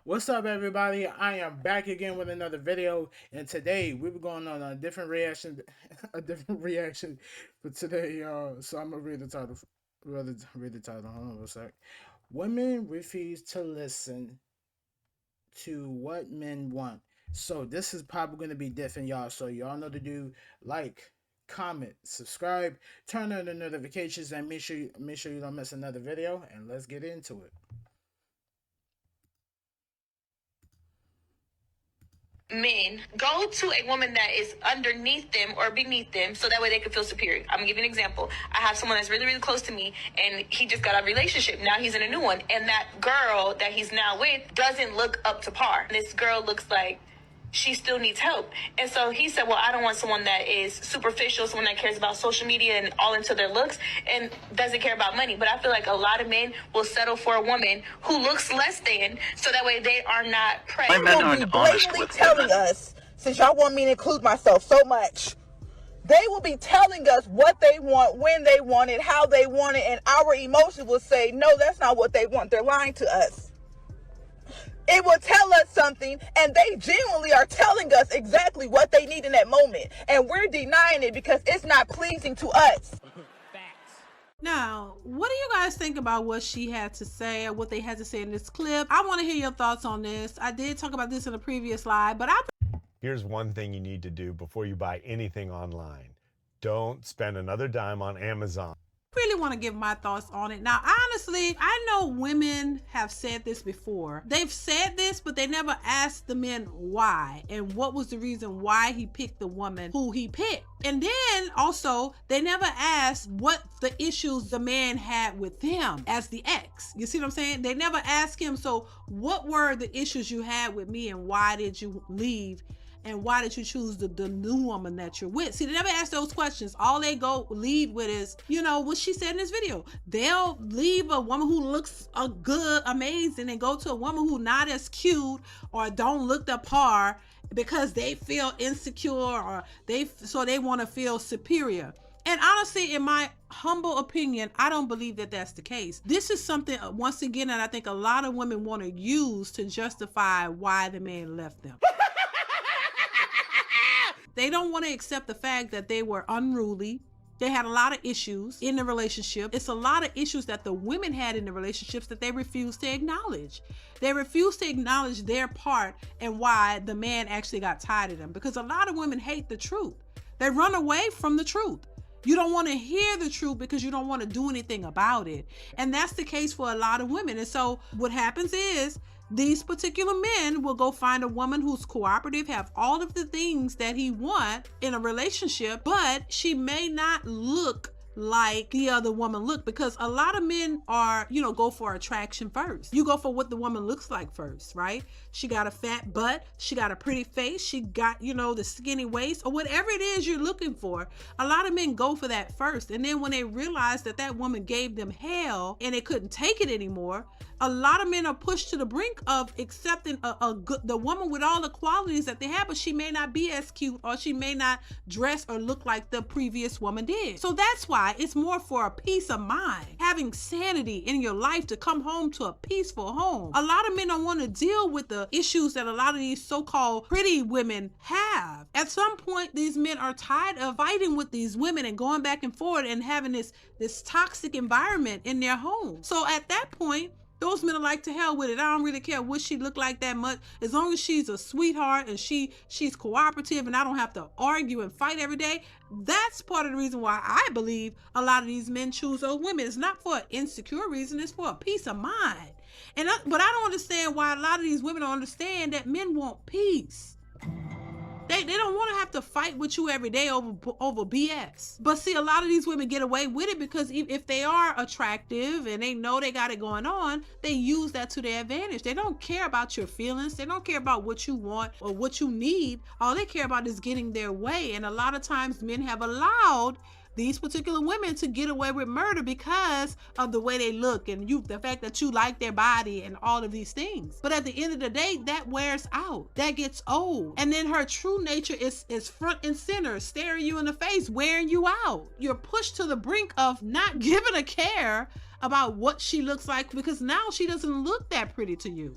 What's up, everybody? I am back again with another video, and today we were going on a different reaction, a different reaction for today, y'all. So I'm gonna read the title. Rather read the title. Hold on a sec. Women refuse to listen to what men want. So this is probably gonna be different, y'all. So y'all know to do like, comment, subscribe, turn on the notifications, and make sure you don't miss another video. And let's get into it. Men go to a woman that is underneath them or beneath them so that way they can feel superior. I'm gonna give you an example. I have someone that's really, really close to me and he just got a relationship. Now he's in a new one. And that girl that he's now with doesn't look up to par. This girl looks like she still needs help. And so he said, well, I don't want someone that is superficial, someone that cares about social media and all into their looks and doesn't care about money. But I feel like a lot of men will settle for a woman who looks less than so that way they are not prey. My men aren't honest with telling us, since y'all want me to include myself so much, they will be telling us what they want, when they want it, how they want it, and our emotions will say, no, that's not what they want. They're lying to us. It will tell us something, and they genuinely are telling us exactly what they need in that moment. And we're denying it because it's not pleasing to us. Now, what do you guys think about what she had to say or what they had to say in this clip? I want to hear your thoughts on this. I did talk about this in a previous live, but Here's one thing you need to do before you buy anything online. Don't spend another dime on Amazon. really want to give my thoughts on it. Now, honestly, I know women have said this before. They've said this, but they never asked the men why and what was the reason why he picked the woman who he picked. And then also, they never asked what the issues the man had with them as the ex. You see what I'm saying? They never asked him, so what were the issues you had with me and why did you leave? And why did you choose the new woman that you're with? See, they never ask those questions. All they go lead with is, you know, what she said in this video. They'll leave a woman who looks good, amazing, and go to a woman who not as cute or don't look the par because they feel insecure or they want to feel superior. And honestly, in my humble opinion, I don't believe that that's the case. This is something, once again, that I think a lot of women want to use to justify why the man left them. They don't want to accept the fact that they were unruly. They had a lot of issues in the relationship. It's a lot of issues that the women had in the relationships that they refused to acknowledge. They refused to acknowledge their part and why the man actually got tired of them. Because a lot of women hate the truth. They run away from the truth. You don't want to hear the truth because you don't want to do anything about it. And that's the case for a lot of women. And so what happens is, these particular men will go find a woman who's cooperative, have all of the things that he wants in a relationship, but she may not look like the other woman look, because a lot of men are, you know, go for attraction first. You go for what the woman looks like first, right? She got a fat butt, she got a pretty face, she got, you know, the skinny waist, or whatever it is you're looking for. A lot of men go for that first, and then when they realize that that woman gave them hell and they couldn't take it anymore, a lot of men are pushed to the brink of accepting the woman with all the qualities that they have, but she may not be as cute, or she may not dress or look like the previous woman did. So that's why it's more for a peace of mind, having sanity in your life to come home to a peaceful home. A lot of men don't want to deal with the issues that a lot of these so-called pretty women have. At some point, these men are tired of fighting with these women and going back and forth and having this toxic environment in their home. So at that point, those men are like, to hell with it. I don't really care what she look like that much. As long as she's a sweetheart and she's cooperative and I don't have to argue and fight every day. That's part of the reason why I believe a lot of these men choose those women. It's not for an insecure reason. It's for a peace of mind. But I don't understand why a lot of these women don't understand that men want peace. They don't want to have to fight with you every day over BS. But see, a lot of these women get away with it because if they are attractive and they know they got it going on, they use that to their advantage. They don't care about your feelings. They don't care about what you want or what you need. All they care about is getting their way. And a lot of times men have allowed these particular women to get away with murder because of the way they look and the fact that you like their body and all of these things. But at the end of the day, that wears out. That gets old. And then her true nature is front and center, staring you in the face, wearing you out. You're pushed to the brink of not giving a care about what she looks like because now she doesn't look that pretty to you.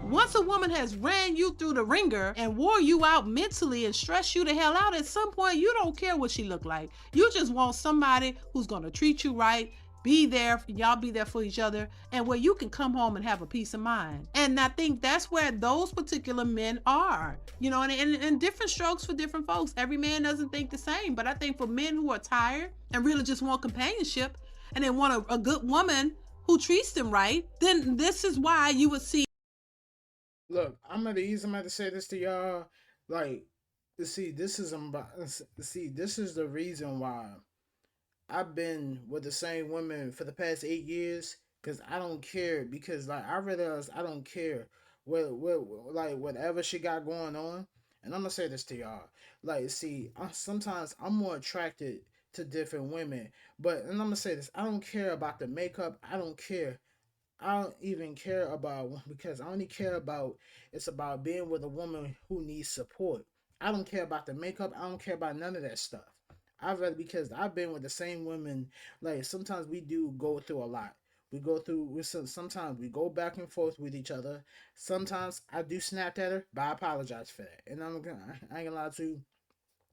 Once a woman has ran you through the ringer and wore you out mentally and stressed you the hell out, at some point you don't care what she look like. You just want somebody who's gonna treat you right, be there, y'all be there for each other, and where you can come home and have a peace of mind. And I think that's where those particular men are, you know, and different strokes for different folks. Every man doesn't think the same, but I think for men who are tired and really just want companionship and they want a good woman who treats them right, then this is why you would see. Look, I'm gonna say this to y'all. Like, see, this is this is the reason why I've been with the same women for the past 8 years. Cause I don't care. Because like I realize I don't care like whatever she got going on. And I'm gonna say this to y'all. Like, see, sometimes I'm more attracted to different women. But and I'm gonna say this. I don't care about the makeup. I don't care. I don't even care about because I only care about it's about being with a woman who needs support. I don't care about the makeup. I don't care about none of that stuff. I've rather because I've been with the same women. Like sometimes we do go through a lot. We go through. Sometimes we go back and forth with each other. Sometimes I do snap at her, but I apologize for that. And I ain't gonna lie to you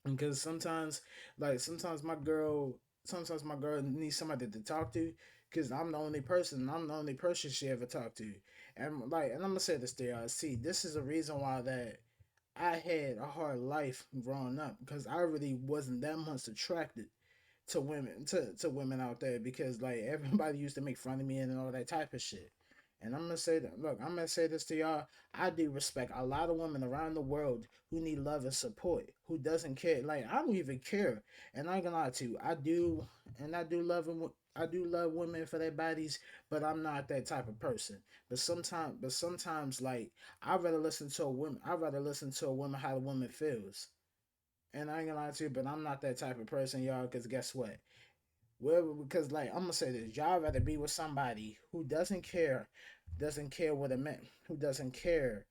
because sometimes my girl needs somebody to talk to because I'm the only person she ever talked to. And I'm gonna say this to y'all. See, this is a reason why that I had a hard life growing up because I really wasn't that much attracted to women out there because like everybody used to make fun of me and all that type of shit. And I'm gonna say that look, I'm gonna say this to y'all. I do respect a lot of women around the world who need love and support, who doesn't care. Like I don't even care. And I ain't gonna lie to you. I do love them. I do love women for their bodies, but I'm not that type of person. But sometimes, like I'd rather listen to a woman how the woman feels. And I ain't gonna lie to you, but I'm not that type of person, y'all. Cause guess what? Well, because like I'm gonna say this, y'all rather be with somebody who doesn't care what a man, who doesn't care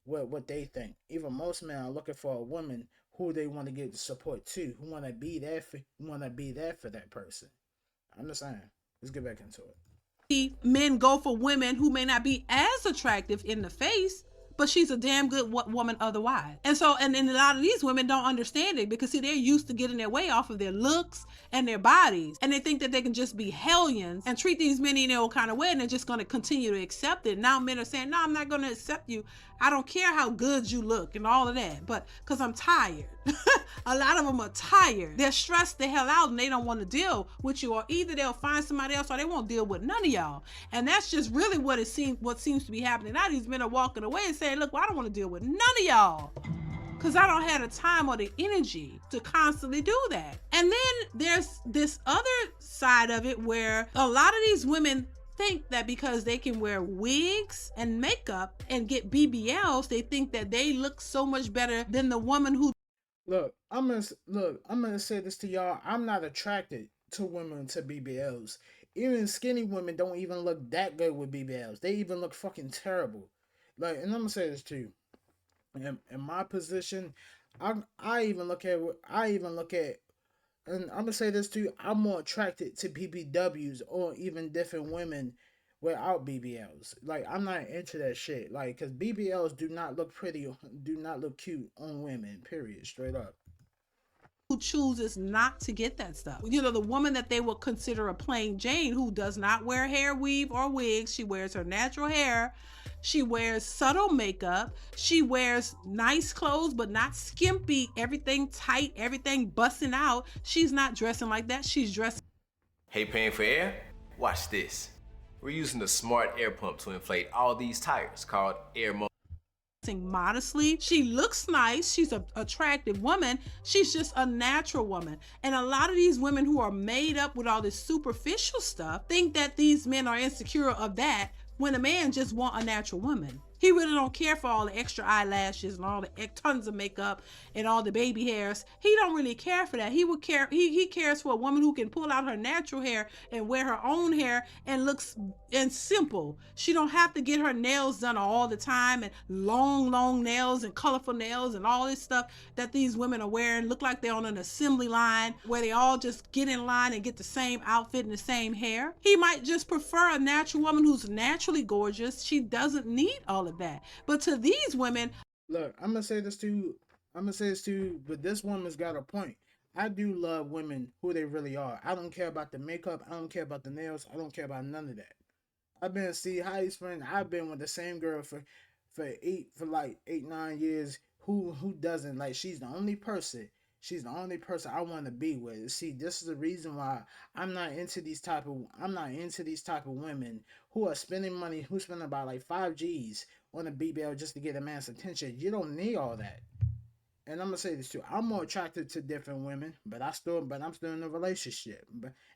what they think. Even most men are looking for a woman who they want to give support to, who want to be there for that person. I'm just saying. Let's get back into it. Men go for women who may not be as attractive in the face, but she's a damn good woman otherwise. And so, and a lot of these women don't understand it because see, they're used to getting their way off of their looks and their bodies. And they think that they can just be hellions and treat these men in their own kind of way and they're just going to continue to accept it. Now men are saying, no, I'm not going to accept you. I don't care how good you look and all of that, but because I'm tired. A lot of them are tired. They're stressed the hell out and they don't want to deal with you, or either they'll find somebody else or they won't deal with none of y'all. And that's just really what seems to be happening. Now these men are walking away and saying, look, well, I don't want to deal with none of y'all because I don't have the time or the energy to constantly do that. And then there's this other side of it where a lot of these women think that because they can wear wigs and makeup and get BBLs, they think that they look so much better than the woman who I'm gonna say this to y'all. I'm not attracted to women to BBLs. Even skinny women don't even look that good with BBLs. They even look fucking terrible. Like, and I'm gonna say this too. In my position, I even look at and I'm gonna say this too. I'm more attracted to BBWs or even different women without BBLs. Like I'm not into that shit. Like, cause BBLs do not look pretty, do not look cute on women. Period. Straight up. chooses not to get that stuff. You know, the woman that they would consider a plain Jane who does not wear hair weave or wigs. She wears her natural hair. She wears subtle makeup. She wears nice clothes, but not skimpy, everything tight, everything busting out. She's not dressing like that. She's dressing. Hey, paying for air? Watch this. We're using the smart air pump to inflate all these tires called air modestly. She looks nice. She's an attractive woman. She's just a natural woman. And a lot of these women who are made up with all this superficial stuff think that these men are insecure of that when a man just want a natural woman. He really don't care for all the extra eyelashes and all the tons of makeup and all the baby hairs. He don't really care for that. He would care. He cares for a woman who can pull out her natural hair and wear her own hair and looks and simple. She don't have to get her nails done all the time and long nails and colorful nails and all this stuff that these women are wearing. Look like they're on an assembly line where they all just get in line and get the same outfit and the same hair. He might just prefer a natural woman who's naturally gorgeous. She doesn't need all of that. But to these women, Look, I'm gonna say this to you. I'm gonna say this to you, but this woman's got a point. I do love women who they really are. I don't care about the makeup. I don't care about the nails. I don't care about none of that. I've been see how you friend. I've been with the same girl for like 8 9 years. Who doesn't like? She's the only person. She's the only person I want to be with. See, this is the reason why I'm not into these type of women who are spending money. Who spend about like 5 G's on a BBL just to get a man's attention. You don't need all that. And I'm gonna say this too. I'm more attracted to different women, but I'm still in a relationship.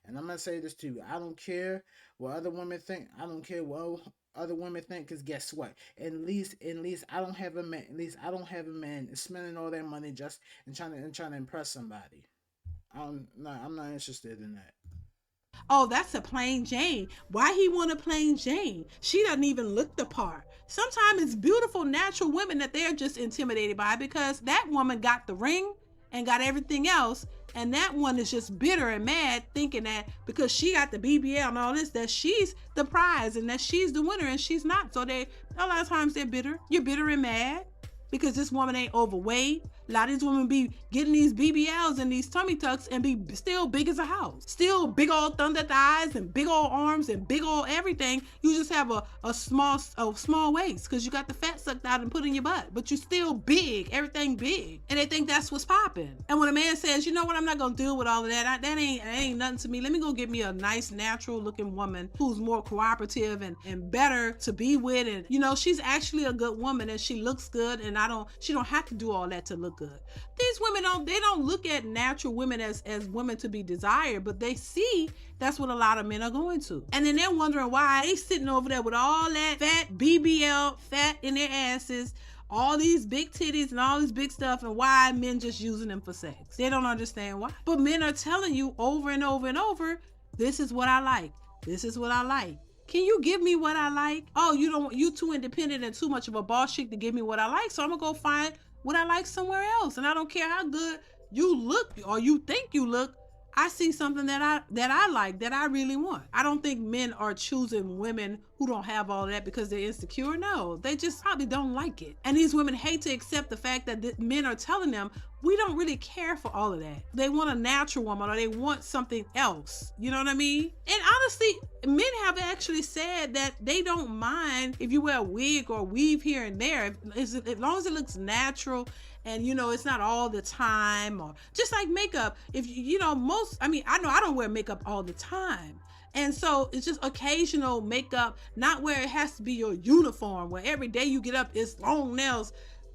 And I'm gonna say this too. I don't care what other women think. I don't care what other women think. Cause guess what? At least I don't have a man. At least I don't have a man spending all that money just trying to impress somebody. I'm not interested in that. oh, that's a plain Jane. Why he want a plain Jane? She doesn't even look the part. Sometimes it's beautiful, natural women that they're just intimidated by because that woman got the ring and got everything else. And that one is just bitter and mad, thinking that because she got the BBL and all this, that she's the prize and that she's the winner and she's not. So a lot of times they're bitter. You're bitter and mad because this woman ain't overweight. A lot of these women be getting these BBLs and these tummy tucks and be still big as a house. Still big old thunder thighs and big old arms and big old everything. You just have a small waist because you got the fat sucked out and put in your butt. But you still big, everything big. And they think that's what's popping. And when a man says, you know what, I'm not gonna deal with all of that. That ain't nothing to me. Let me go get me a nice, natural looking woman who's more cooperative and better to be with. And she's actually a good woman and she looks good and she don't have to do all that to look good. These women don't look at natural women as women to be desired, but they see that's what a lot of men are going to. And then they're wondering why they sitting over there with all that fat BBL, fat in their asses, all these big titties and all this big stuff, and why men just using them for sex. They don't understand why. But men are telling you over and over and over, this is what I like. This is what I like. Can you give me what I like? Oh, you too independent and too much of a boss chick to give me what I like. So I'm gonna go find what I like somewhere else. And I don't care how good you look or you think you look. I see something that I like, that I really want. I don't think men are choosing women who don't have all that because they're insecure. No, they just probably don't like it. And these women hate to accept the fact that men are telling them, we don't really care for all of that. They want a natural woman or they want something else. You know what I mean? And honestly, men have actually said that they don't mind if you wear a wig or weave here and there, as long as it looks natural and it's not all the time. Or just like makeup, if I know I don't wear makeup all the time. And so it's just occasional makeup, not where it has to be your uniform, where every day you get up, it's long nails,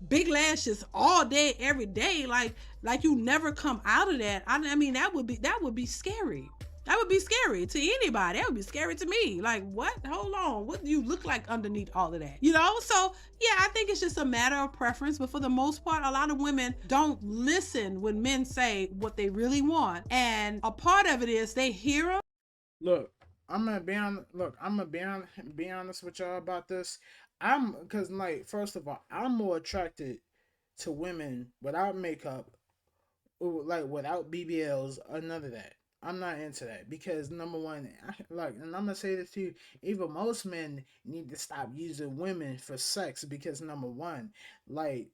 big lashes all day, every day, like you never come out of that. I mean, that would be scary. That would be scary to anybody. That would be scary to me. Like, what? Hold on. What do you look like underneath all of that? So yeah, I think it's just a matter of preference. But for the most part, a lot of women don't listen when men say what they really want. And a part of it is they hear them. Look, I'm gonna be honest with y'all about this. Cause like first of all, I'm more attracted to women without makeup, or like without BBLs or none of that. I'm not into that because number one, and I'm gonna say this to you, even most men need to stop using women for sex because number one, like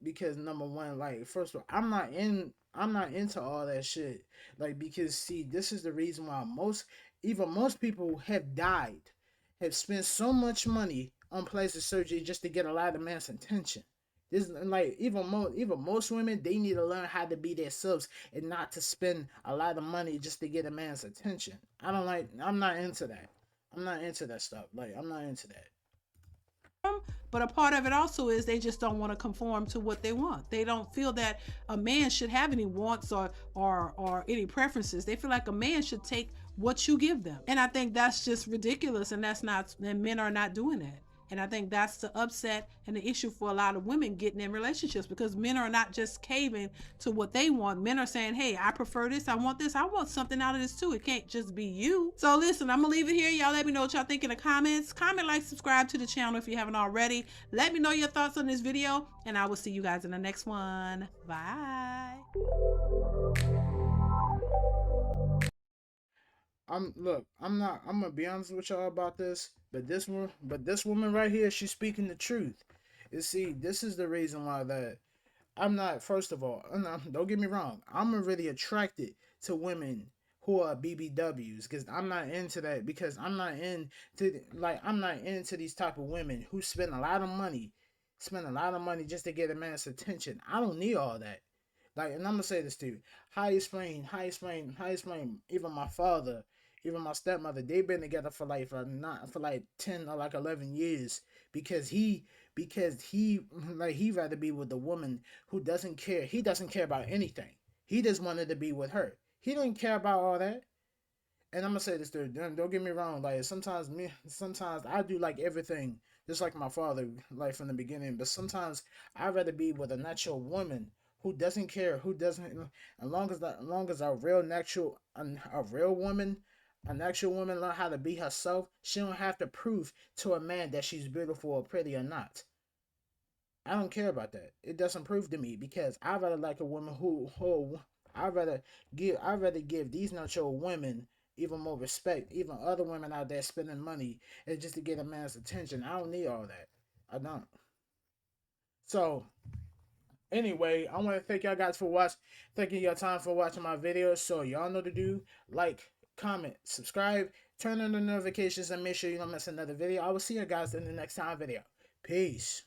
first of all, I'm not into all that shit. Like because see, this is the reason why most people have died, have spent so much money on plastic surgery just to get a lot of man's attention. This like even most women, they need to learn how to be themselves and not to spend a lot of money just to get a man's attention. I'm not into that. I'm not into that stuff. Like I'm not into that. But a part of it also is they just don't want to conform to what they want. They don't feel that a man should have any wants or any preferences. They feel like a man should take what you give them. And I think that's just ridiculous, and men are not doing that. And I think that's the upset and the issue for a lot of women getting in relationships, because men are not just caving to what they want. Men are saying, hey, I prefer this. I want this. I want something out of this too. It can't just be you. So listen, I'm going to leave it here. Y'all let me know what y'all think in the comments. Comment, like, subscribe to the channel if you haven't already. Let me know your thoughts on this video, and I will see you guys in the next one. Bye. I'm gonna be honest with y'all about this, but this woman right here, she's speaking the truth. You see, this is the reason why that I'm not. First of all, don't get me wrong. I'm really attracted to women who are BBWs because I'm not into that. Because I'm not into I'm not into these type of women who spend a lot of money just to get a man's attention. I don't need all that. Like, and I'm gonna say this to you: how you explain? Even my father, even my stepmother, they've been together for like for not for like 10 or like 11 years because he like he rather be with a woman who doesn't care. He doesn't care about anything. He just wanted to be with her. He didn't care about all that. And I'm gonna say this, dude. Don't get me wrong. Like sometimes I do like everything, just like my father, like from the beginning. But sometimes I'd rather be with a natural woman who doesn't care, who doesn't. As long as a real woman, a natural woman learn how to be herself, she don't have to prove to a man that she's beautiful or pretty or not. I don't care about that. It doesn't prove to me because I rather like a woman who I rather give these natural women even more respect, even other women out there spending money and just to get a man's attention. I don't need all that. I don't. So anyway, I want to thank y'all guys for taking your time for watching my videos. So y'all know to do: like, comment, subscribe, turn on the notifications, and make sure you don't miss another video. I will see you guys in the next time video. Peace.